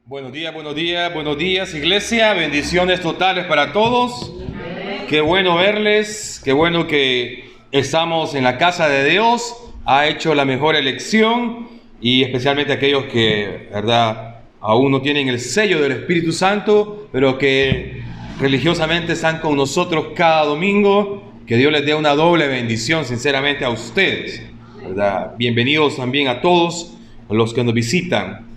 Buenos días, iglesia. Bendiciones totales para todos. Qué bueno verles, qué bueno que estamos en la casa de Dios. Ha hecho la mejor elección y especialmente aquellos que, verdad, aún no tienen el sello del Espíritu Santo, pero que religiosamente están con nosotros cada domingo. Que Dios les dé una doble bendición, sinceramente, a ustedes, ¿verdad? Bienvenidos también a todos los que nos visitan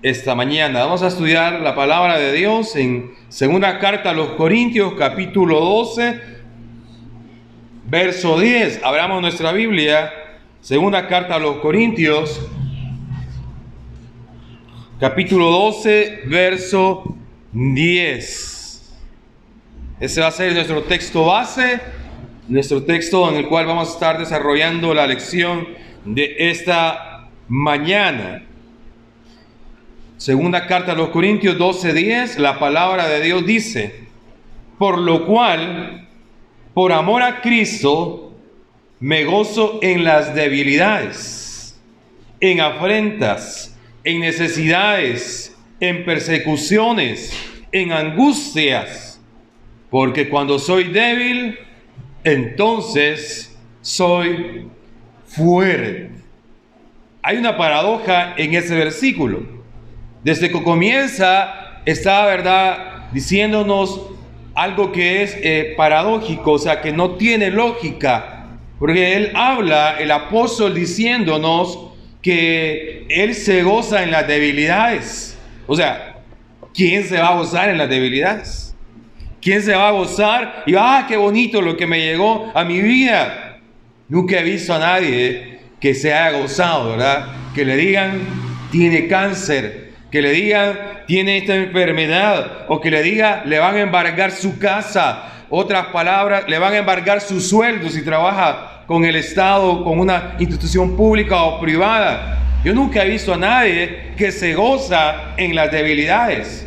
esta mañana. Vamos a estudiar la palabra de Dios en segunda carta a los Corintios, capítulo 12, verso 10. Abramos nuestra Biblia, segunda carta a los Corintios, capítulo 12, verso 10. Ese va a ser nuestro texto base, nuestro texto en el cual vamos a estar desarrollando la lección de esta mañana. Segunda carta a los Corintios 12:10, la palabra de Dios dice: por lo cual, por amor a Cristo, me gozo en las debilidades, en afrentas, en necesidades, en persecuciones, en angustias, porque cuando soy débil, entonces soy fuerte. Hay una paradoja en ese versículo. Desde que comienza, está, ¿verdad?, diciéndonos algo que es paradójico, o sea, que no tiene lógica, porque él habla, el apóstol, diciéndonos que él se goza en las debilidades. O sea, ¿quién se va a gozar en las debilidades? ¿Quién se va a gozar? Y qué bonito lo que me llegó a mi vida. Nunca he visto a nadie que se haya gozado, ¿verdad? Que le digan, tiene cáncer, que le digan, tiene esta enfermedad, o que le diga, le van a embargar su casa. Otras palabras, le van a embargar su sueldo si trabaja con el Estado, con una institución pública o privada. Yo nunca he visto a nadie que se goza en las debilidades.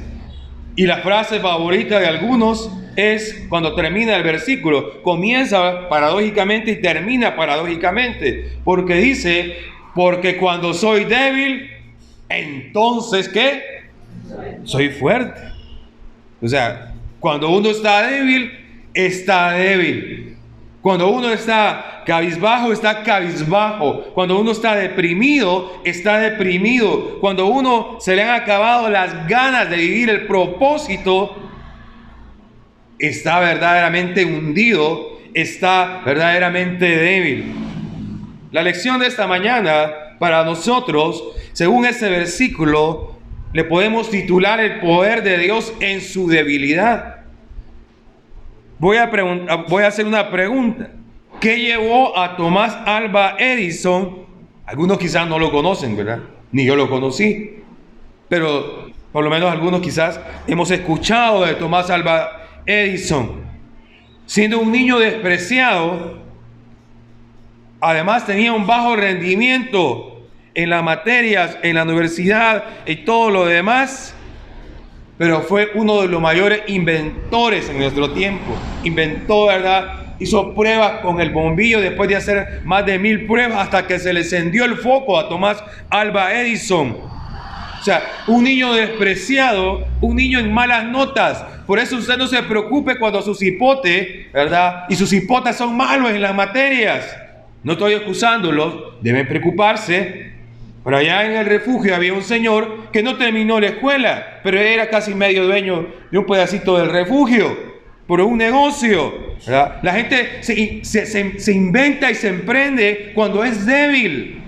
Y la frase favorita de algunos es cuando termina el versículo. Comienza paradójicamente y termina paradójicamente. Porque dice, porque cuando soy débil, entonces, ¿qué? Soy fuerte. O sea, cuando uno está débil, está débil. Cuando uno está cabizbajo, está cabizbajo. Cuando uno está deprimido, está deprimido. Cuando uno se le han acabado las ganas de vivir el propósito, está verdaderamente hundido, está verdaderamente débil. La lección de esta mañana para nosotros, según ese versículo, le podemos titular el poder de Dios en su debilidad. Voy a hacer una pregunta. ¿Qué llevó a Tomás Alva Edison? Algunos quizás no lo conocen, ¿verdad? Ni yo lo conocí. Pero por lo menos algunos quizás hemos escuchado de Tomás Alva Edison. Siendo un niño despreciado, además tenía un bajo rendimiento en las materias, en la universidad y todo lo demás, pero fue uno de los mayores inventores en nuestro tiempo. Inventó, ¿verdad? Hizo pruebas con el bombillo después de hacer más de 1000 pruebas hasta que se le encendió el foco a Tomás Alva Edison. O sea, un niño despreciado, un niño en malas notas. Por eso usted no se preocupe cuando sus hipotes, ¿verdad? Y sus hipotas son malos en las materias. No estoy excusándolos, deben preocuparse. Pero allá en el refugio había un señor que no terminó la escuela, pero era casi medio dueño de un pedacito del refugio, por un negocio, ¿verdad? La gente se inventa y se emprende cuando es débil.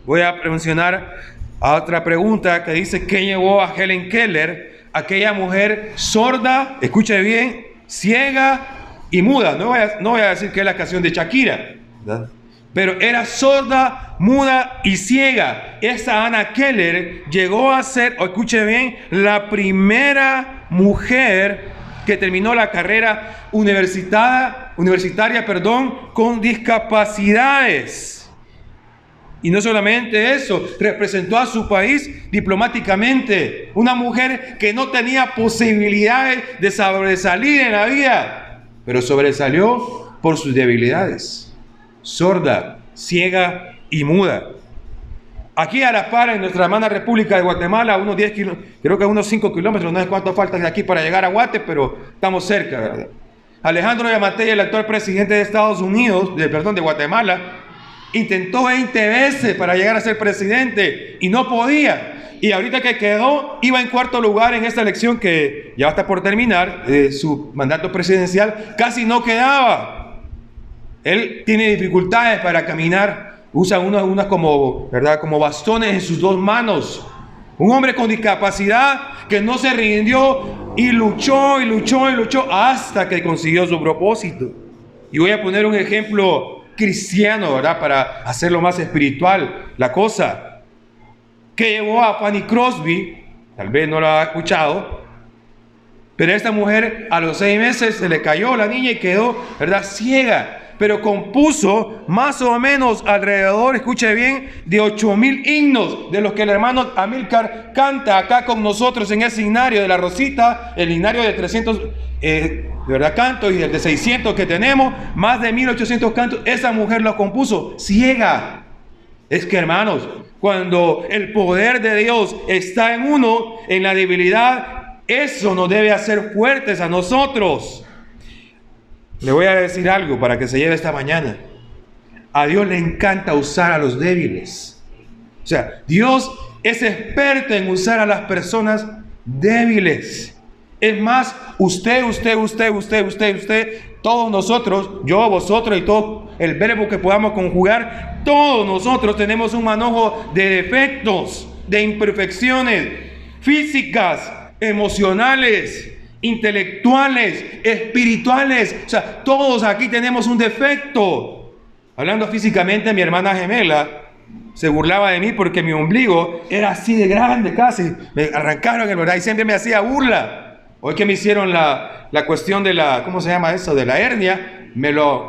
Voy a mencionar a otra pregunta que dice: ¿qué llevó a Helen Keller, aquella mujer sorda, escuche bien, ciega y muda? No voy a decir que es la canción de Shakira, ¿verdad? Pero era sorda, muda y ciega. Esta Anna Keller llegó a ser, escuche bien, la primera mujer que terminó la carrera universitaria, con discapacidades. Y no solamente eso, representó a su país diplomáticamente. Una mujer que no tenía posibilidades de sobresalir en la vida, pero sobresalió por sus debilidades. Sorda, ciega y muda. Aquí a la par, en nuestra hermana República de Guatemala, unos 10 kilómetros, creo que unos 5 kilómetros, no sé cuánto faltan de aquí para llegar a Guate, pero estamos cerca, ¿verdad? Alejandro Yamatei, el actual presidente de Estados Unidos, de Guatemala, intentó 20 veces para llegar a ser presidente y no podía. Y ahorita que quedó, iba en cuarto lugar en esta elección que ya está por terminar, su mandato presidencial, casi no quedaba. Él tiene dificultades para caminar. Usa unas como, ¿verdad?, como bastones en sus dos manos. Un hombre con discapacidad que no se rindió y luchó y luchó y luchó hasta que consiguió su propósito. Y voy a poner un ejemplo cristiano, ¿verdad?, para hacerlo más espiritual la cosa. Que llevó a Fanny Crosby, tal vez no lo ha escuchado, pero esta mujer a los 6 meses se le cayó la niña y quedó, ¿verdad?, ciega. Pero compuso más o menos alrededor, escuche bien, de 8,000 himnos, de los que el hermano Amílcar canta acá con nosotros en ese himnario de la Rosita, el himnario de 300 ¿verdad?, cantos, y el de 600 que tenemos, más de 1,800 cantos. Esa mujer los compuso ciega. Es que, hermanos, cuando el poder de Dios está en uno, en la debilidad, eso nos debe hacer fuertes a nosotros. Le voy a decir algo para que se lleve esta mañana. A Dios le encanta usar a los débiles. O sea, Dios es experto en usar a las personas débiles. Es más, usted, todos nosotros, yo, vosotros y todo el verbo que podamos conjugar, todos nosotros tenemos un manojo de defectos, de imperfecciones físicas, emocionales, intelectuales, espirituales. O sea, todos aquí tenemos un defecto. Hablando físicamente, mi hermana gemela se burlaba de mí porque mi ombligo era así de grande casi. Me arrancaron el verdad y siempre me hacía burla. Hoy que me hicieron la cuestión de la, ¿cómo se llama eso?, de la hernia,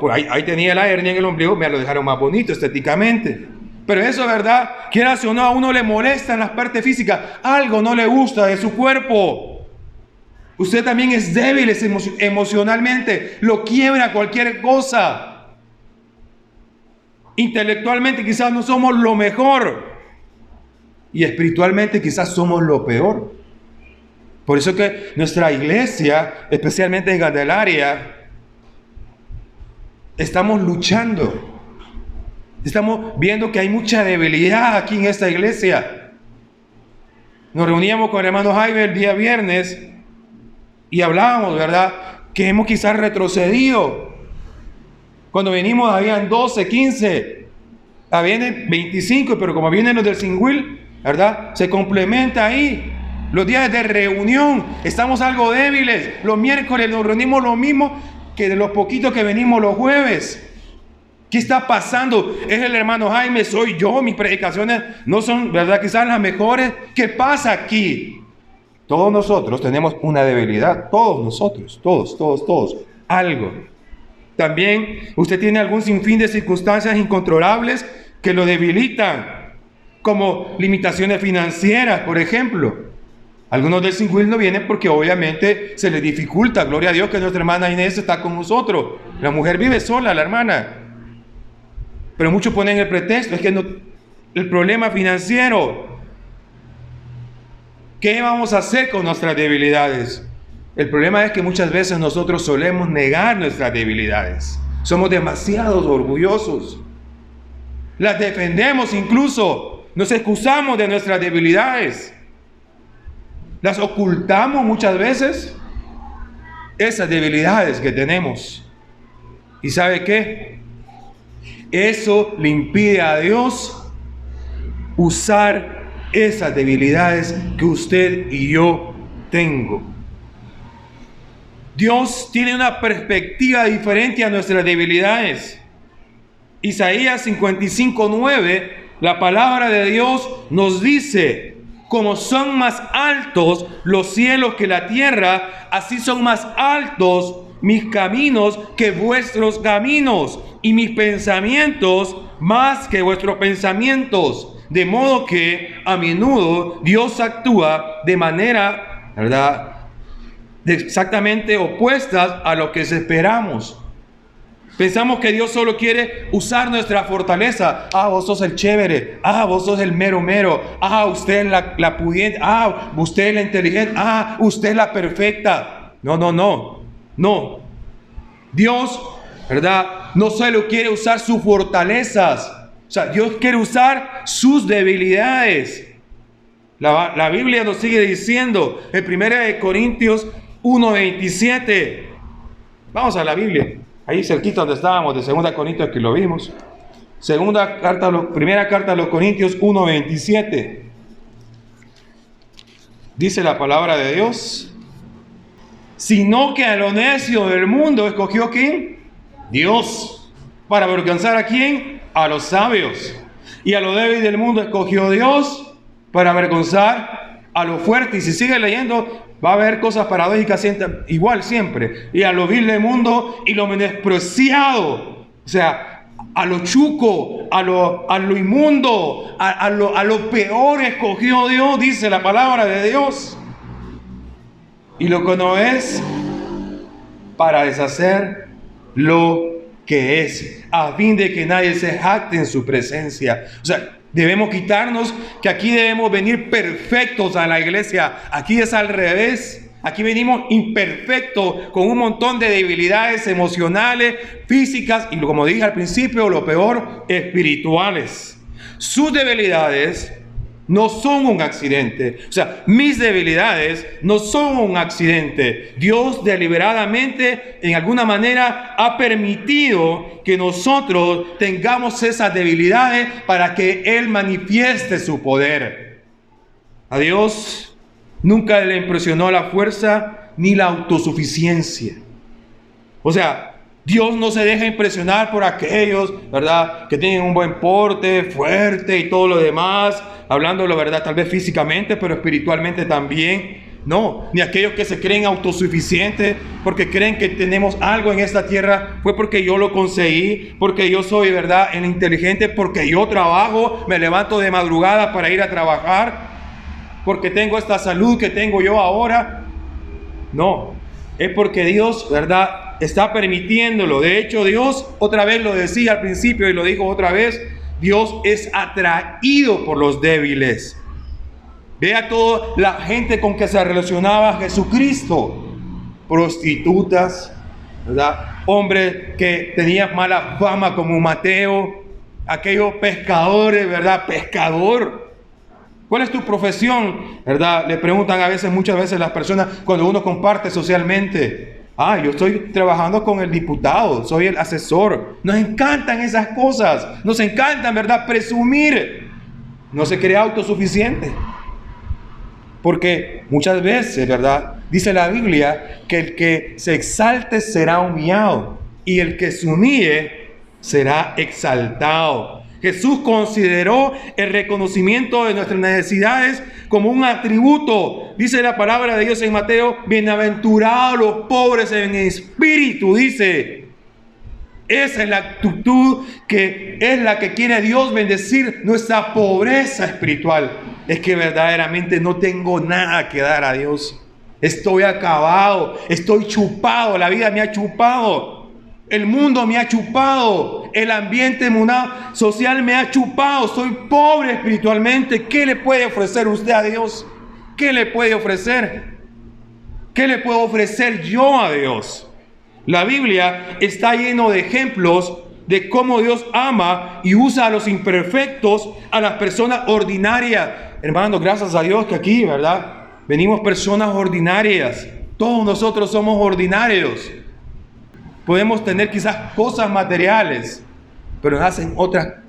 pues ahí tenía la hernia en el ombligo, me lo dejaron más bonito estéticamente. Pero eso, ¿verdad?, quieras o no, a uno le molesta en las partes físicas, algo no le gusta de su cuerpo. Usted también es débil emocionalmente, lo quiebra cualquier cosa. Intelectualmente quizás no somos lo mejor y espiritualmente quizás somos lo peor. Por eso que nuestra iglesia, especialmente en Candelaria, estamos luchando. Estamos viendo que hay mucha debilidad aquí en esta iglesia. Nos reuníamos con el hermano Jaime el día viernes y hablábamos, ¿verdad?, que hemos quizás retrocedido. Cuando venimos habían 12, 15, vienen 25, pero como vienen los del Singüil, ¿verdad?, se complementa ahí. Los días de reunión estamos algo débiles. Los miércoles nos reunimos lo mismo que de los poquitos que venimos los jueves. ¿Qué está pasando? Es el hermano Jaime, soy yo, mis predicaciones no son, ¿verdad?, quizás las mejores. ¿Qué pasa aquí? Todos nosotros tenemos una debilidad, todos nosotros, todos, algo. También usted tiene algún sinfín de circunstancias incontrolables que lo debilitan, como limitaciones financieras, por ejemplo. Algunos del Singüil no vienen porque obviamente se les dificulta. Gloria a Dios que nuestra hermana Inés está con nosotros. La mujer vive sola, la hermana. Pero muchos ponen el pretexto, es que no, el problema financiero. ¿Qué vamos a hacer con nuestras debilidades? El problema es que muchas veces nosotros solemos negar nuestras debilidades. Somos demasiado orgullosos. Las defendemos incluso. Nos excusamos de nuestras debilidades. Las ocultamos muchas veces. Esas debilidades que tenemos. ¿Y sabe qué? Eso le impide a Dios usar esas debilidades que usted y yo tengo. Dios tiene una perspectiva diferente a nuestras debilidades. Isaías 55:9, la palabra de Dios nos dice: como son más altos los cielos que la tierra, así son más altos mis caminos que vuestros caminos, y mis pensamientos más que vuestros pensamientos. De modo que a menudo Dios actúa de manera, ¿verdad?, exactamente opuestas a lo que esperamos. Pensamos que Dios solo quiere usar nuestra fortaleza. Vos sos el chévere. Vos sos el mero mero. Usted es la pudiente. Usted es la inteligente. Usted es la perfecta. No. Dios, ¿verdad? No solo quiere usar sus fortalezas. O sea, Dios quiere usar sus debilidades. La Biblia nos sigue diciendo en 1 Corintios 1:27. Vamos a la Biblia. Ahí cerquita donde estábamos, de 2 Corintios, que lo vimos. Primera carta a los Corintios 1:27. Dice la palabra de Dios. Sino que a lo necio del mundo escogió ¿quién? Dios. ¿Para avergonzar a quién? A los sabios. Y a lo débil del mundo escogió Dios para avergonzar a lo fuerte. Y si sigue leyendo, va a haber cosas paradójicas igual siempre. Y a lo vil del mundo y lo menospreciado. O sea, a lo chuco, a lo inmundo, a lo peor escogió Dios, dice la palabra de Dios. Y lo que no es, para deshacer lo que es, a fin de que nadie se jacte en su presencia. O sea, debemos quitarnos que aquí debemos venir perfectos a la iglesia. Aquí es al revés. Aquí venimos imperfectos, con un montón de debilidades emocionales, físicas y, como dije al principio, lo peor, espirituales. Sus debilidades no son un accidente. O sea, mis debilidades no son un accidente. Dios deliberadamente, en alguna manera, ha permitido que nosotros tengamos esas debilidades para que Él manifieste su poder. A Dios nunca le impresionó la fuerza ni la autosuficiencia. O sea, Dios no se deja impresionar por aquellos, ¿verdad?, que tienen un buen porte, fuerte y todo lo demás, hablando la verdad, tal vez físicamente, pero espiritualmente también. No, ni aquellos que se creen autosuficientes porque creen que tenemos algo en esta tierra, fue porque yo lo conseguí, porque yo soy, ¿verdad?, el inteligente, porque yo trabajo, me levanto de madrugada para ir a trabajar, porque tengo esta salud que tengo yo ahora. No, es porque Dios, ¿verdad?, está permitiéndolo. De hecho, Dios, otra vez lo decía al principio y lo dijo otra vez, Dios es atraído por los débiles. Vea toda la gente con que se relacionaba Jesucristo. Prostitutas, ¿verdad?, hombres que tenían mala fama como Mateo, aquellos pescadores, ¿verdad?, pescador. ¿Cuál es tu profesión? ¿Verdad? Le preguntan muchas veces las personas cuando uno comparte socialmente. Yo estoy trabajando con el diputado, soy el asesor. Nos encantan esas cosas. Nos encantan, ¿verdad?, presumir. No se cree autosuficiente. Porque muchas veces, ¿verdad?, dice la Biblia que el que se exalte será humillado y el que se humille será exaltado. Jesús consideró el reconocimiento de nuestras necesidades como un atributo. Dice la palabra de Dios en Mateo, bienaventurados los pobres en espíritu, dice. Esa es la actitud que es la que quiere Dios bendecir nuestra pobreza espiritual. Es que verdaderamente no tengo nada que dar a Dios. Estoy acabado, estoy chupado, la vida me ha chupado. El mundo me ha chupado, el ambiente social me ha chupado, soy pobre espiritualmente. ¿Qué le puede ofrecer usted a Dios? ¿Qué le puede ofrecer? ¿Qué le puedo ofrecer yo a Dios? La Biblia está lleno de ejemplos de cómo Dios ama y usa a los imperfectos, a las personas ordinarias. Hermanos, gracias a Dios que aquí, ¿verdad?, venimos personas ordinarias. Todos nosotros somos ordinarios. Podemos tener quizás cosas materiales, pero nos hacen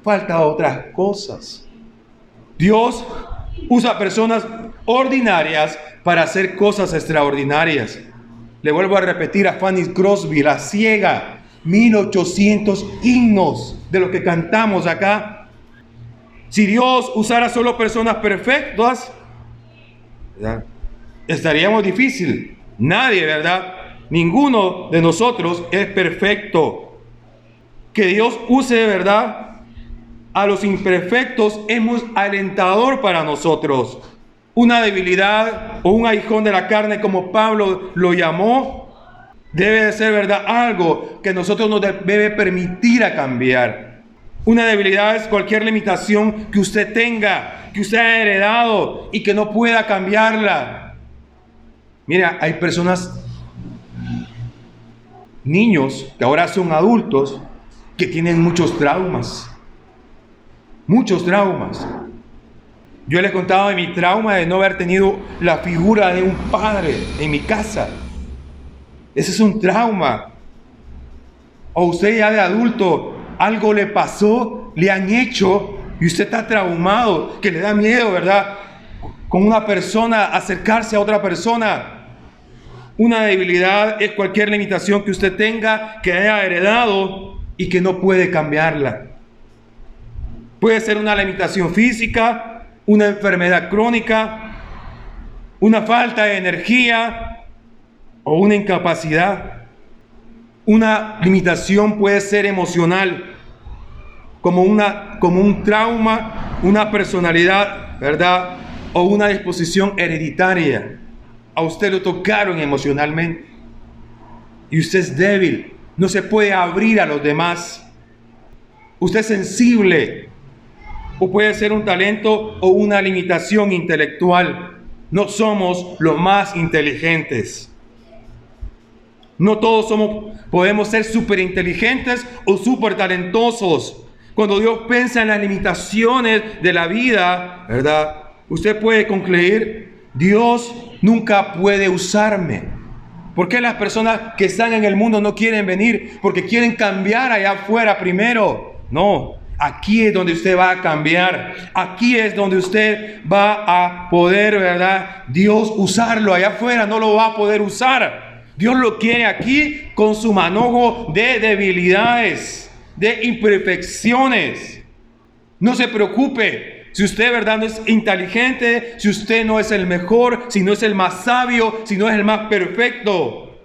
falta otras cosas. Dios usa personas ordinarias para hacer cosas extraordinarias. Le vuelvo a repetir a Fanny Crosby, la ciega, 1800 himnos de lo que cantamos acá. Si Dios usara solo personas perfectas, ¿verdad?, estaríamos difícil. Nadie, ¿verdad?, ninguno de nosotros es perfecto. Que Dios use, ¿verdad?, a los imperfectos es muy alentador para nosotros. Una debilidad o un aguijón de la carne, como Pablo lo llamó, Debe de ser, ¿verdad?, algo que nosotros nos debe permitir a cambiar. Una debilidad es cualquier limitación que usted tenga, que usted haya heredado y que no pueda cambiarla. Mira, hay personas, niños que ahora son adultos, que tienen muchos traumas. Muchos traumas. Yo les contaba de mi trauma de no haber tenido la figura de un padre en mi casa. Ese es un trauma. O usted ya de adulto, algo le pasó, le han hecho y usted está traumado, que le da miedo, ¿verdad?, con una persona, acercarse a otra persona. Una debilidad es cualquier limitación que usted tenga, que haya heredado y que no puede cambiarla. Puede ser una limitación física, una enfermedad crónica, una falta de energía o una incapacidad. Una limitación puede ser emocional, como un trauma, una personalidad, ¿verdad?, o una disposición hereditaria. A usted lo tocaron emocionalmente y usted es débil, no se puede abrir a los demás. Usted es sensible, o puede ser un talento o una limitación intelectual. No somos los más inteligentes. No todos podemos ser súper inteligentes o súper talentosos. Cuando Dios piensa en las limitaciones de la vida, ¿verdad?, usted puede concluir: Dios nunca puede usarme. ¿Por qué las personas que están en el mundo no quieren venir? Porque quieren cambiar allá afuera primero. No, aquí es donde usted va a cambiar. Aquí es donde usted va a poder, ¿verdad?, Dios usarlo. Allá afuera no lo va a poder usar. Dios lo quiere aquí con su manojo de debilidades, de imperfecciones. No se preocupe. Si usted, ¿verdad?, no es inteligente, si usted no es el mejor, si no es el más sabio, si no es el más perfecto,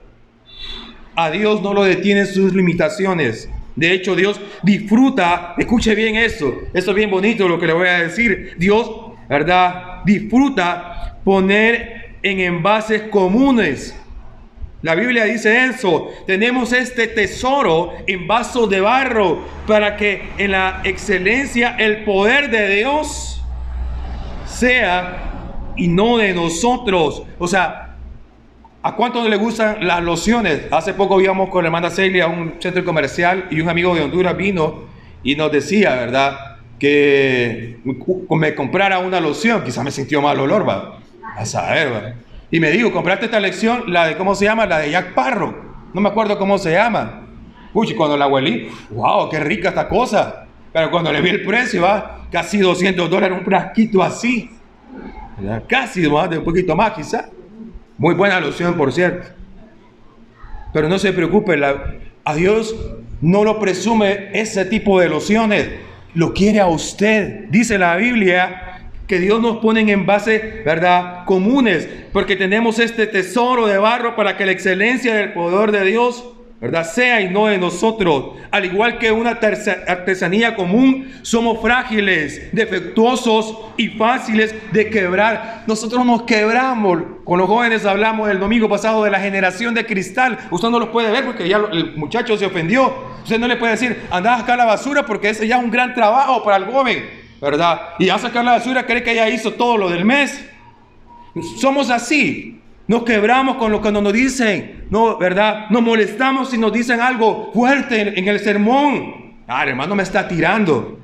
a Dios no lo detienen sus limitaciones. De hecho, Dios disfruta, escuche bien esto es bien bonito lo que le voy a decir. Dios, ¿verdad?, disfruta poner en envases comunes. La Biblia dice eso: tenemos este tesoro en vasos de barro para que en la excelencia el poder de Dios sea y no de nosotros. O sea, ¿a cuántos no les gustan las lociones? Hace poco íbamos con la hermana Celia a un centro comercial y un amigo de Honduras vino y nos decía, ¿verdad?, que me comprara una loción. Quizás me sintió mal olor, va a saber, ¿verdad? Y me dijo: compraste esta lección, la de, ¿cómo se llama? La de Jack Sparrow. No me acuerdo cómo se llama. Uy, cuando la huelí, wow, qué rica esta cosa. Pero cuando le vi el precio, va, casi $200, un frasquito así. ¿Verdad? Casi más, de un poquito más quizá. Muy buena loción, por cierto. Pero no se preocupe, a Dios no lo presume ese tipo de lociones. Lo quiere a usted. Dice la Biblia que Dios nos pone en envases, ¿verdad?, comunes, porque tenemos este tesoro de barro para que la excelencia del poder de Dios, ¿verdad?, sea y no de nosotros. Al igual que una artesanía común, somos frágiles, defectuosos y fáciles de quebrar. Nosotros nos quebramos. Con los jóvenes hablamos el domingo pasado de la generación de cristal. Usted no los puede ver porque ya el muchacho se ofendió. Usted no le puede decir: anda a sacar la basura, porque ese ya es un gran trabajo para el joven, ¿verdad? Y a sacar la basura cree que ya hizo todo lo del mes. Somos así. Nos quebramos con lo que nos dicen, no, ¿verdad? Nos molestamos si nos dicen algo fuerte en el sermón. El hermano me está tirando,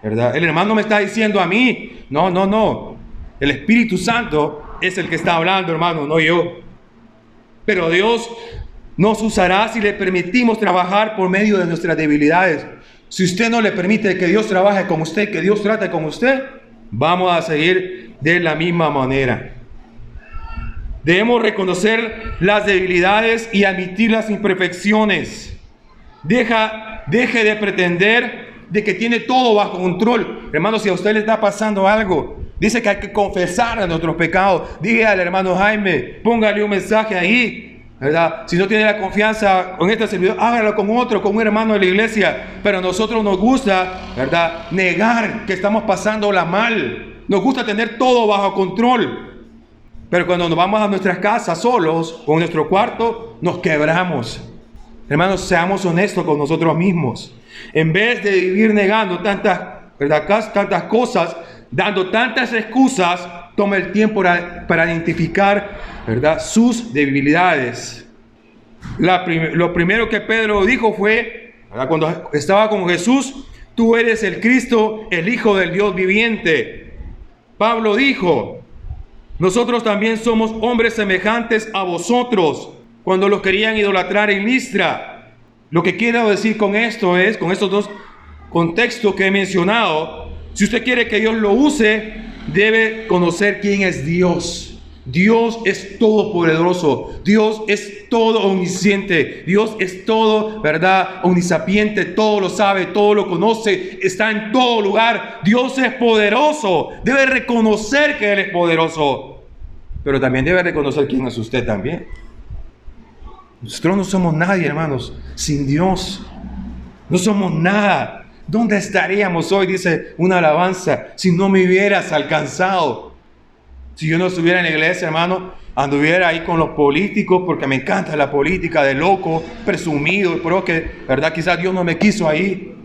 ¿verdad? El hermano me está diciendo a mí. No. El Espíritu Santo es el que está hablando, hermano, no yo. Pero Dios nos usará si le permitimos trabajar por medio de nuestras debilidades. Si usted no le permite que Dios trabaje con usted, que Dios trate con usted, vamos a seguir de la misma manera. Debemos reconocer las debilidades y admitir las imperfecciones. Deje de pretender de que tiene todo bajo control. Hermano, si a usted le está pasando algo, dice que hay que confesar nuestros pecados. Dígale al hermano Jaime, póngale un mensaje ahí, ¿verdad? Si no tiene la confianza con este servidor, hágalo con otro, con un hermano de la iglesia. Pero a nosotros nos gusta, ¿verdad?, negar que estamos pasándola mal. Nos gusta tener todo bajo control. Pero cuando nos vamos a nuestras casas solos o en nuestro cuarto, nos quebramos. Hermanos, seamos honestos con nosotros mismos. En vez de vivir negando tantas, ¿verdad?, tantas cosas, dando tantas excusas, toma el tiempo para identificar, ¿verdad?, sus debilidades. Lo primero que Pedro dijo fue, ¿verdad?, cuando estaba con Jesús: tú eres el Cristo, el Hijo del Dios viviente. Pablo dijo: nosotros también somos hombres semejantes a vosotros, cuando los querían idolatrar en Listra. Lo que quiero decir con esto es, con estos dos contextos que he mencionado, si usted quiere que Dios lo use, debe conocer quién es Dios. Dios es todopoderoso, Dios es todo omnisciente, Dios es todo, ¿verdad?, omnisapiente, todo lo sabe, todo lo conoce, está en todo lugar. Dios es poderoso, debe reconocer que Él es poderoso, pero también debe reconocer quién es usted también. Nosotros no somos nadie, hermanos, sin Dios. No somos nada. ¿Dónde estaríamos hoy? Dice una alabanza: si no me hubieras alcanzado. Si yo no estuviera en la iglesia, hermano, anduviera ahí con los políticos, porque me encanta la política de loco, presumido, pero que, ¿verdad?, quizás Dios no me quiso ahí.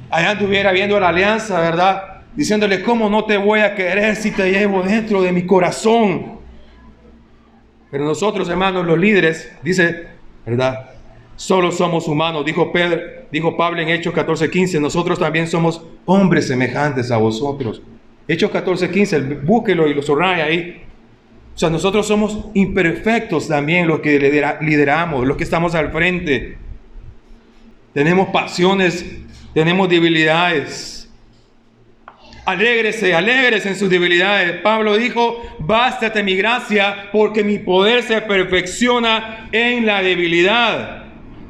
Allá anduviera viendo la alianza, ¿verdad?, diciéndole: ¿cómo no te voy a querer si te llevo dentro de mi corazón? Pero nosotros, hermanos, los líderes, dice, ¿verdad?, solo somos humanos. Dijo Pablo en Hechos 14:15, nosotros también somos hombres semejantes a vosotros. Hechos 14:15, búsquelo y lo subraya ahí. O sea, nosotros somos imperfectos también, los que lideramos, los que estamos al frente. Tenemos pasiones, tenemos debilidades. Alégrese en sus debilidades. Pablo dijo: bástate mi gracia, porque mi poder se perfecciona en la debilidad.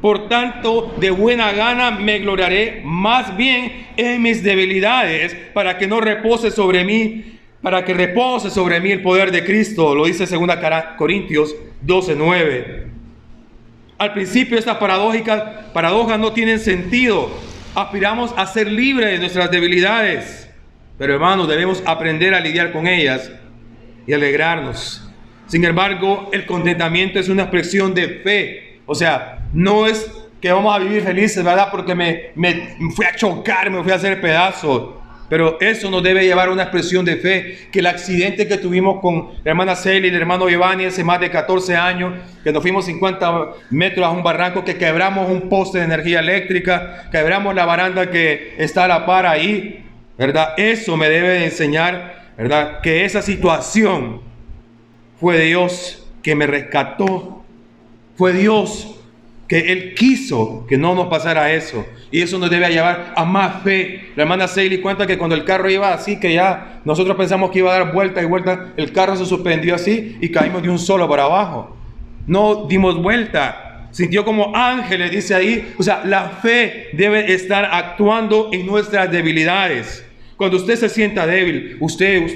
Por tanto, de buena gana me gloriaré más bien en mis debilidades, para que repose sobre mí el poder de Cristo. Lo dice 2 Corintios 12:9. Al principio estas paradojas no tienen sentido. Aspiramos a ser libres de nuestras debilidades, pero, hermanos, debemos aprender a lidiar con ellas y alegrarnos. Sin embargo, el contentamiento es una expresión de fe. O sea, no es que vamos a vivir felices, ¿verdad?, porque me fui a chocar, me fui a hacer pedazos. Pero eso nos debe llevar a una expresión de fe. Que el accidente que tuvimos con la hermana Celia y el hermano Giovanni hace más de 14 años, que nos fuimos 50 metros a un barranco, que quebramos un poste de energía eléctrica, quebramos la baranda que está a la par ahí, ¿verdad? Eso me debe de enseñar, ¿verdad?, que esa situación fue Dios que me rescató. Fue Dios que Él quiso que no nos pasara eso. Y eso nos debe llevar a más fe. La hermana Seili cuenta que cuando el carro iba así, que ya nosotros pensamos que iba a dar vuelta y vuelta, el carro se suspendió así y caímos de un solo para abajo. No dimos vuelta. Sintió como ángeles, dice ahí. O sea, la fe debe estar actuando en nuestras debilidades. Cuando usted se sienta débil, usted,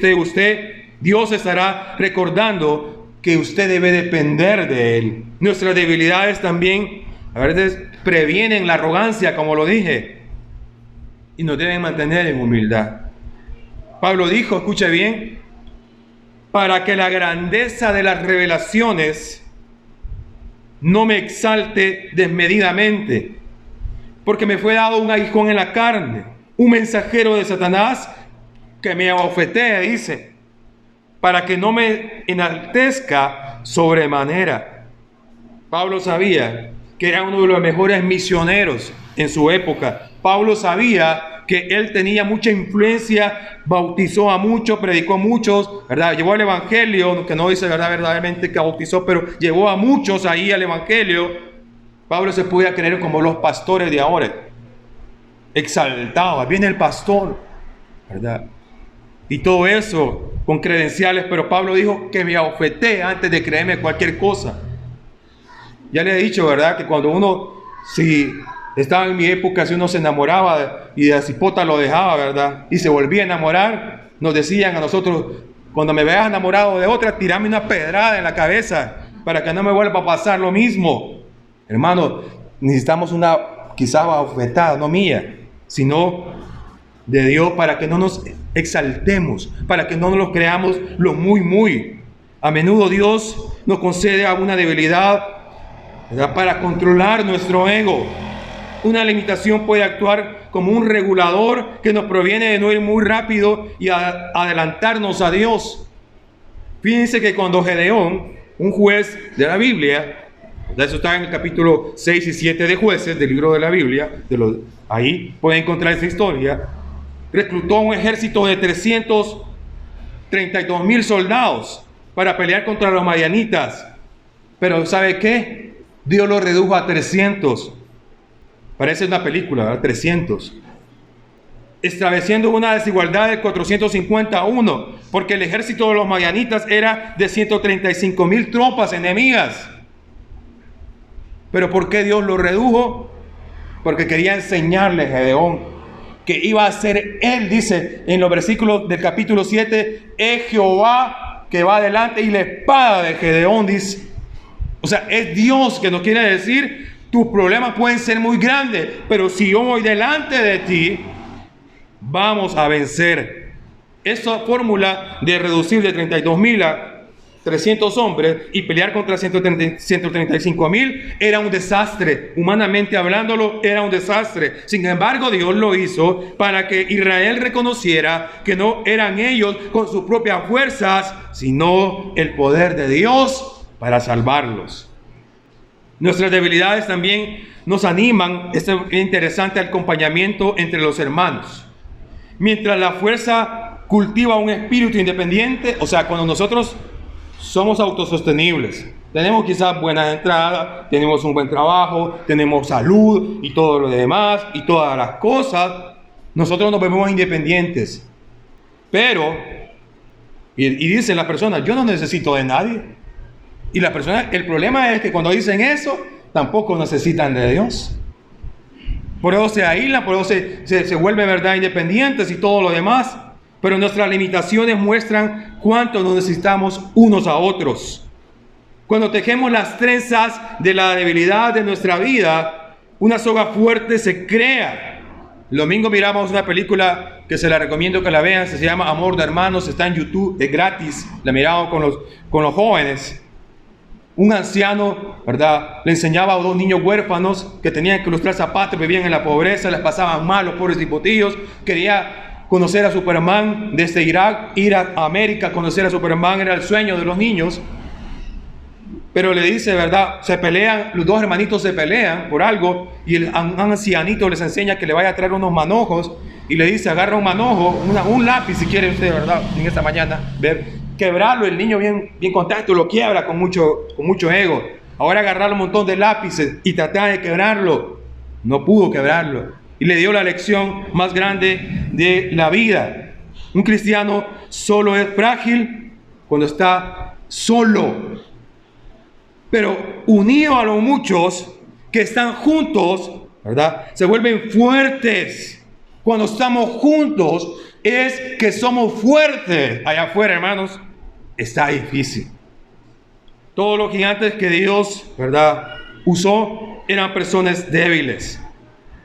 Dios estará recordando que usted debe depender de Él. Nuestras debilidades también a veces previenen la arrogancia, como lo dije, y nos deben mantener en humildad. Pablo dijo, escuche bien: para que la grandeza de las revelaciones no me exalte desmedidamente, porque me fue dado un aguijón en la carne, un mensajero de Satanás que me abofetea, dice, para que no me enaltezca sobremanera. Pablo sabía que era uno de los mejores misioneros en su época. Pablo sabía que él tenía mucha influencia, bautizó a muchos, predicó a muchos, ¿verdad? Llevó el evangelio, que no dice, ¿verdad?, verdaderamente que bautizó, pero llevó a muchos ahí al evangelio. Pablo se podía creer como los pastores de ahora, exaltado, viene el pastor, ¿verdad? Y todo eso con credenciales, pero Pablo dijo que me abofeté antes de creerme cualquier cosa. Ya le he dicho, ¿verdad?, que cuando uno, si estaba en mi época, si uno se enamoraba y de la cipota lo dejaba, ¿verdad?, y se volvía a enamorar, nos decían a nosotros: cuando me veas enamorado de otra, tirame una pedrada en la cabeza para que no me vuelva a pasar lo mismo. Hermano, necesitamos una quizá bofetada, no mía, sino de Dios, para que no nos exaltemos, para que no nos creamos lo muy. A menudo Dios nos concede alguna debilidad, ¿verdad?, para controlar nuestro ego. Una limitación puede actuar como un regulador que nos proviene de no ir muy rápido y adelantarnos a Dios. Fíjense que cuando Gedeón, un juez de la Biblia, eso está en el capítulo 6 y 7 de Jueces, del libro de la Biblia, ahí pueden encontrar esa historia, reclutó un ejército de 332,000 soldados para pelear contra los madianitas. Pero ¿sabe qué? Dios lo redujo a 300. Parece una película, ¿verdad? 300. Estableciendo una desigualdad de 451, porque el ejército de los madianitas era de 135,000 tropas enemigas. ¿Pero por qué Dios lo redujo? Porque quería enseñarle a Gedeón que iba a ser él, dice en los versículos del capítulo 7, es Jehová que va adelante y la espada de Gedeón, dice. O sea, es Dios que nos quiere decir, tus problemas pueden ser muy grandes, pero si yo voy delante de ti, vamos a vencer. Esa fórmula de reducir de 32,000 a 300 hombres y pelear contra 135,000 era un desastre. Humanamente hablándolo, era un desastre. Sin embargo, Dios lo hizo para que Israel reconociera que no eran ellos con sus propias fuerzas, sino el poder de Dios para salvarlos. Nuestras debilidades también nos animan. Es interesante el acompañamiento entre los hermanos. Mientras la fuerza cultiva un espíritu independiente, o sea, cuando nosotros somos autosostenibles, tenemos quizás buenas entradas, tenemos un buen trabajo, tenemos salud y todo lo demás y todas las cosas, nosotros nos vemos independientes. Pero, y dicen las personas, yo no necesito de nadie. Y las personas, el problema es que cuando dicen eso, tampoco necesitan de Dios. Por eso se aíslan, por eso se vuelven, ¿verdad?, independientes y todo lo demás. Pero nuestras limitaciones muestran cuánto nos necesitamos unos a otros. Cuando tejemos las trenzas de la debilidad de nuestra vida, una soga fuerte se crea. El domingo miramos una película que se la recomiendo que la vean, se llama Amor de Hermanos, está en YouTube, es gratis, la miramos con los jóvenes. Un anciano, ¿verdad?, le enseñaba a 2 niños huérfanos que tenían que ilustrar zapatos, vivían en la pobreza, les pasaban mal, los pobres hipotillos. Quería conocer a Superman desde Irak, ir a América, conocer a Superman era el sueño de los niños. Pero le dice, ¿verdad?, se pelean, los 2 hermanitos se pelean por algo y el ancianito les enseña que le vaya a traer unos manojos y le dice, agarra un manojo, un lápiz si quiere usted, ¿verdad?, en esta mañana, quebrarlo. El niño bien contento lo quiebra con mucho ego. Ahora agarrar un montón de lápices y tratar de quebrarlo. No pudo quebrarlo. Y le dio la lección más grande de la vida. Un cristiano solo es frágil cuando está solo. Pero unido a los muchos que están juntos, ¿verdad?, se vuelven fuertes. Cuando estamos juntos es que somos fuertes. Allá afuera, hermanos, está difícil. Todos los gigantes que Dios, ¿verdad?, usó eran personas débiles.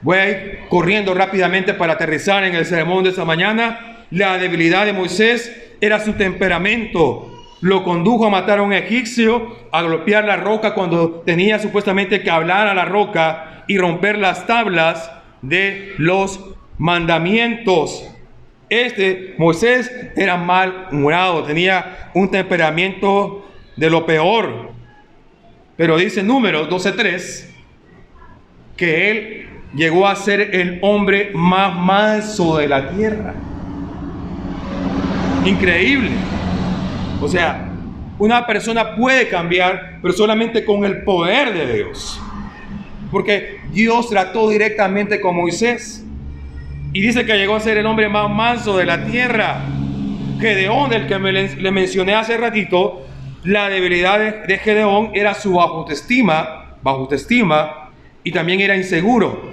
Voy a ir corriendo rápidamente para aterrizar en el sermón de esta mañana. La debilidad de Moisés era su temperamento. Lo condujo a matar a un egipcio, a golpear la roca cuando tenía supuestamente que hablar a la roca y romper las tablas de los mandamientos. Moisés era malhumorado, tenía un temperamento de lo peor. Pero dice Números 12:3 que él llegó a ser el hombre más manso de la tierra. Increíble. O sea, una persona puede cambiar, pero solamente con el poder de Dios. Porque Dios trató directamente con Moisés. Y dice que llegó a ser el hombre más manso de la tierra. Gedeón, del que le mencioné hace ratito, la debilidad de Gedeón era su baja autoestima y también era inseguro.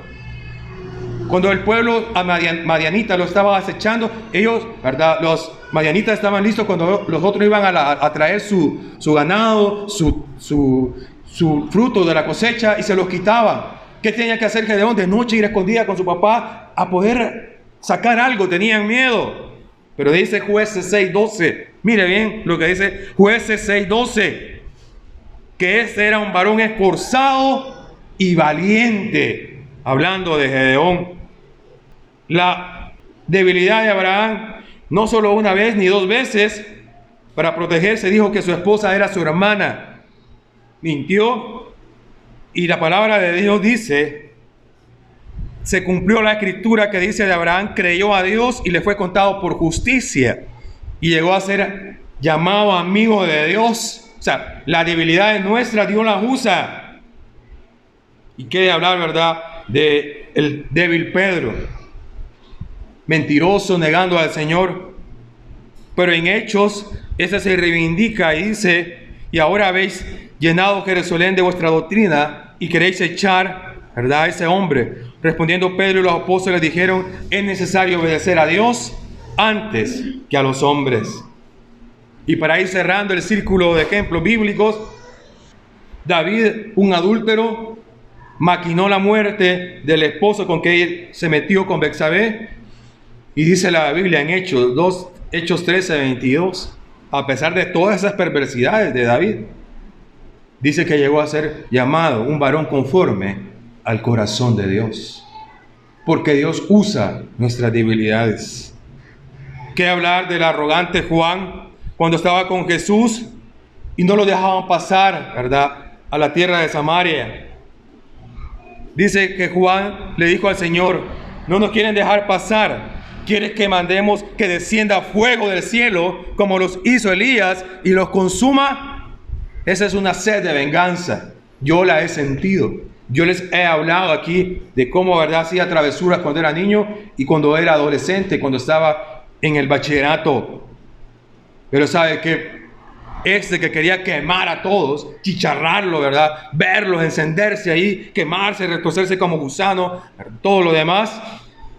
Cuando el pueblo madianita lo estaba acechando, ellos, ¿verdad?, los madianitas estaban listos cuando los otros iban a traer su ganado, su fruto de la cosecha y se los quitaban. ¿Qué tenía que hacer Gedeón? De noche ir escondida con su papá a poder sacar algo. Tenían miedo. Pero dice Jueces 6:12 Mire bien lo que dice Jueces 6:12, que este era un varón esforzado y valiente, hablando de Gedeón. La debilidad de Abraham, no solo una vez ni dos veces, para protegerse dijo que su esposa era su hermana. Mintió, y la palabra de Dios dice, se cumplió la escritura que dice de Abraham: creyó a Dios y le fue contado por justicia, y llegó a ser llamado amigo de Dios. O sea, la debilidad es nuestra, Dios la usa. Y qué hablar, ¿verdad?, de el débil Pedro, mentiroso, negando al Señor. Pero en Hechos, ese se reivindica y dice: y ahora habéis llenado Jerusalén de vuestra doctrina y queréis echar, ¿verdad?, a ese hombre. Respondiendo Pedro y los apóstoles dijeron: es necesario obedecer a Dios antes que a los hombres. Y para ir cerrando el círculo de ejemplos bíblicos, David, un adúltero, maquinó la muerte del esposo con que él se metió con Betsabé. Y dice la Biblia en Hechos 13:22, a pesar de todas esas perversidades de David, dice que llegó a ser llamado un varón conforme al corazón de Dios, porque Dios usa nuestras debilidades. ¿Qué hablar del arrogante Juan cuando estaba con Jesús y no lo dejaban pasar, ¿verdad?, a la tierra de Samaria? Dice que Juan le dijo al Señor: no nos quieren dejar pasar. ¿Quieres que mandemos que descienda fuego del cielo como los hizo Elías y los consuma? Esa es una sed de venganza. Yo la he sentido. Yo les he hablado aquí de cómo, ¿verdad?, hacía travesuras cuando era niño y cuando era adolescente, cuando estaba en el bachillerato. Pero sabe que que quería quemar a todos, chicharrarlo, ¿verdad?, verlos encenderse ahí, quemarse, retorcerse como gusano, todo lo demás.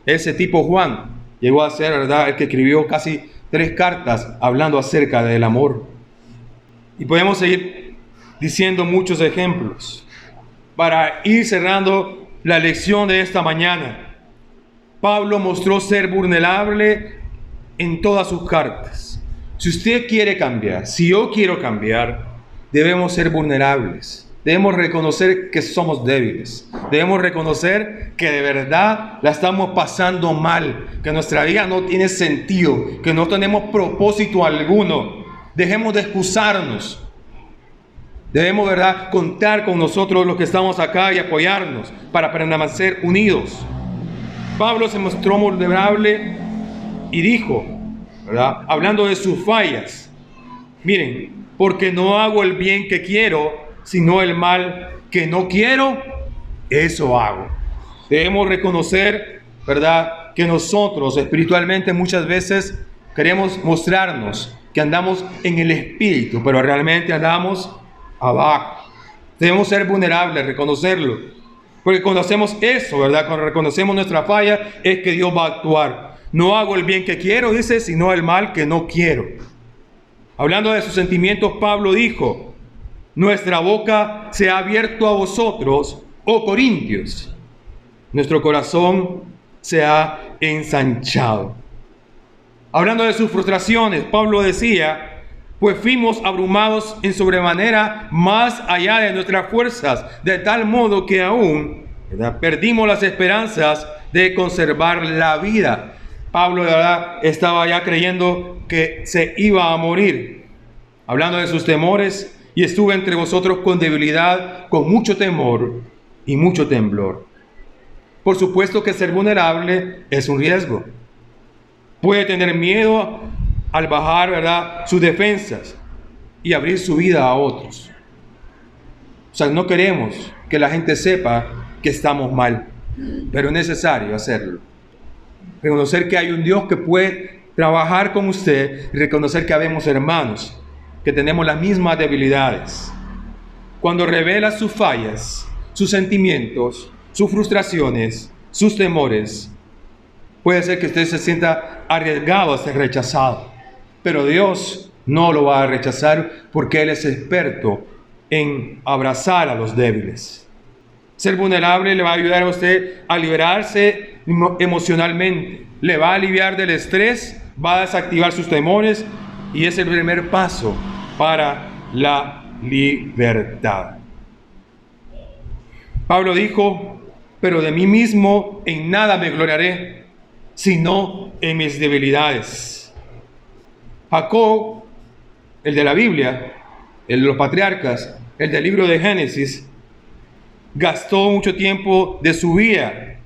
Ese tipo Juan llegó a ser, ¿verdad?, el que escribió casi 3 cartas hablando acerca del amor. Y podemos seguir diciendo muchos ejemplos para ir cerrando la lección de esta mañana. Pablo mostró ser vulnerable en todas sus cartas. Si usted quiere cambiar, si yo quiero cambiar, debemos ser vulnerables. Debemos reconocer que somos débiles. Debemos reconocer que de verdad la estamos pasando mal, que nuestra vida no tiene sentido, que no tenemos propósito alguno. Dejemos de excusarnos. Debemos, ¿verdad?, contar con nosotros los que estamos acá y apoyarnos para permanecer unidos. Pablo se mostró vulnerable y dijo, ¿verdad?, hablando de sus fallas: miren, porque no hago el bien que quiero, sino el mal que no quiero, eso hago. Debemos reconocer, ¿verdad?, que nosotros espiritualmente muchas veces queremos mostrarnos que andamos en el espíritu, pero realmente andamos abajo. Debemos ser vulnerables, reconocerlo. Porque cuando hacemos eso, ¿verdad?, cuando reconocemos nuestra falla, es que Dios va a actuar. No hago el bien que quiero, dice, sino el mal que no quiero. Hablando de sus sentimientos, Pablo dijo: nuestra boca se ha abierto a vosotros, oh Corintios. Nuestro corazón se ha ensanchado. Hablando de sus frustraciones, Pablo decía: pues fuimos abrumados en sobremanera más allá de nuestras fuerzas, de tal modo que aún, ¿verdad?, perdimos las esperanzas de conservar la vida. Pablo, de verdad, estaba ya creyendo que se iba a morir. Hablando de sus temores: y estuve entre vosotros con debilidad, con mucho temor y mucho temblor. Por supuesto que ser vulnerable es un riesgo. Puede tener miedo al bajar, ¿verdad?, sus defensas y abrir su vida a otros. O sea, no queremos que la gente sepa que estamos mal, pero es necesario hacerlo. Reconocer que hay un Dios que puede trabajar con usted y reconocer que habemos hermanos, que tenemos las mismas debilidades. Cuando revela sus fallas, sus sentimientos, sus frustraciones, sus temores, puede ser que usted se sienta arriesgado a ser rechazado, pero Dios no lo va a rechazar porque Él es experto en abrazar a los débiles. Ser vulnerable le va a ayudar a usted a liberarse emocionalmente, le va a aliviar del estrés, va a desactivar sus temores Y es el primer paso para la libertad. Pablo dijo, pero de mí mismo en nada me gloriaré, sino en mis debilidades. Jacob, el de la Biblia, el de los patriarcas, el del libro de Génesis, gastó mucho tiempo de su vida,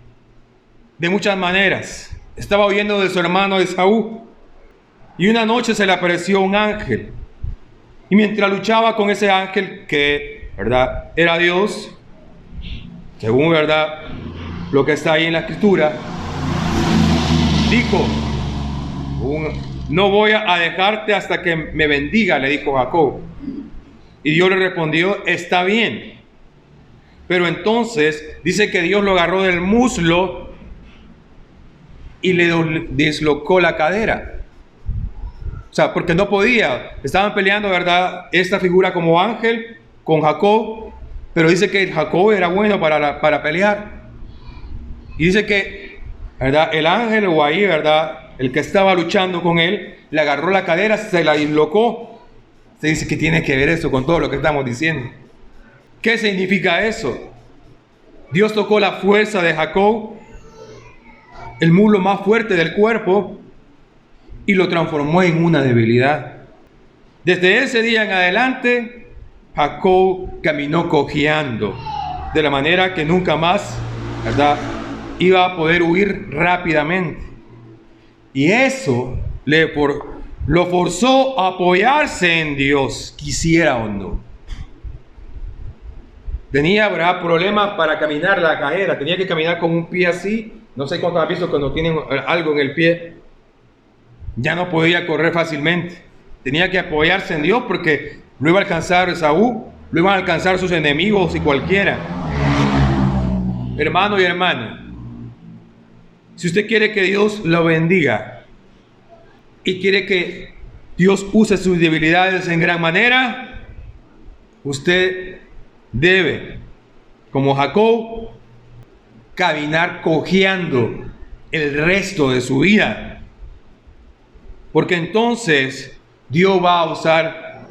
de muchas maneras. Estaba huyendo de su hermano Esaú, y una noche se le apareció un ángel. Y mientras luchaba con ese ángel, que, ¿verdad?, era Dios, según, ¿verdad?, lo que está ahí en la escritura, dijo, no voy a dejarte hasta que me bendiga, le dijo Jacob. Y Dios le respondió, está bien. Pero entonces dice que Dios lo agarró del muslo y le deslocó la cadera. O sea, porque no podía. Estaban peleando, ¿verdad?, esta figura como ángel con Jacob, pero dice que Jacob era bueno para pelear. Y dice que, ¿verdad?, el ángel o ahí, ¿verdad?, el que estaba luchando con él, le agarró la cadera, se la dislocó. Se dice que tiene que ver eso con todo lo que estamos diciendo. ¿Qué significa eso? Dios tocó la fuerza de Jacob, el muslo más fuerte del cuerpo, y lo transformó en una debilidad. Desde ese día en adelante, Jacob caminó cojeando, de la manera que nunca más, ¿verdad?, iba a poder huir rápidamente. Y eso lo forzó a apoyarse en Dios, quisiera o no. Tenía, ¿verdad?, problemas para caminar la cadera, tenía que caminar con un pie así. No sé cuántos han visto cuando tienen algo en el pie. Ya no podía correr fácilmente. Tenía que apoyarse en Dios porque lo iba a alcanzar Esaú, lo iban a alcanzar sus enemigos y cualquiera. Hermano y hermana, si usted quiere que Dios lo bendiga y quiere que Dios use sus debilidades en gran manera, usted debe, como Jacob, caminar cojeando el resto de su vida. Porque entonces Dios va a usar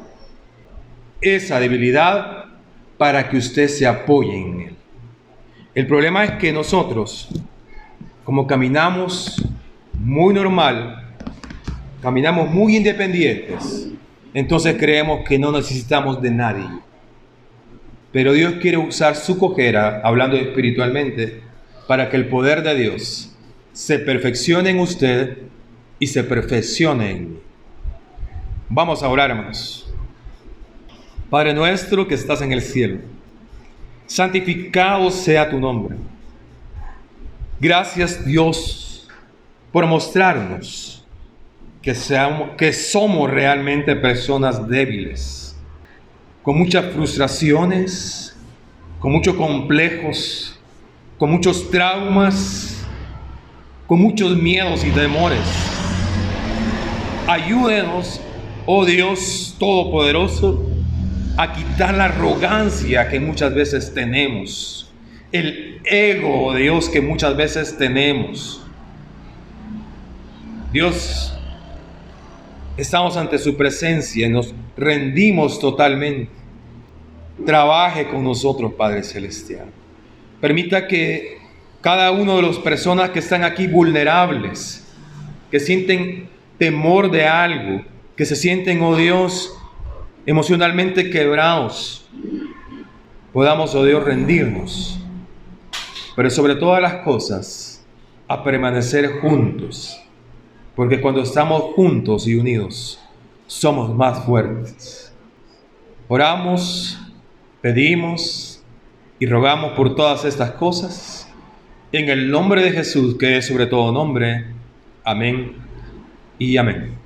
esa debilidad para que usted se apoye en él. El problema es que nosotros, como caminamos muy normal, caminamos muy independientes, entonces creemos que no necesitamos de nadie. Pero Dios quiere usar su cojera, hablando espiritualmente, para que el poder de Dios se perfeccione en usted y se perfeccione en mí. Vamos a orar, hermanos. Padre nuestro que estás en el cielo, santificado sea tu nombre. Gracias, Dios, por mostrarnos que somos realmente personas débiles, con muchas frustraciones, con muchos complejos, con muchos traumas, con muchos miedos y temores. Ayúdenos, oh Dios Todopoderoso, a quitar la arrogancia que muchas veces tenemos, el ego, oh Dios, que muchas veces tenemos. Dios, estamos ante su presencia y nos rendimos totalmente. Trabaje con nosotros, Padre Celestial. Permita que cada una de las personas que están aquí vulnerables, que sienten temor de algo, que se sienten, oh Dios, emocionalmente quebrados, podamos, oh Dios, rendirnos, pero sobre todas las cosas, a permanecer juntos, porque cuando estamos juntos y unidos, somos más fuertes. Oramos, pedimos y rogamos por todas estas cosas, en el nombre de Jesús, que es sobre todo nombre. Amén y amén.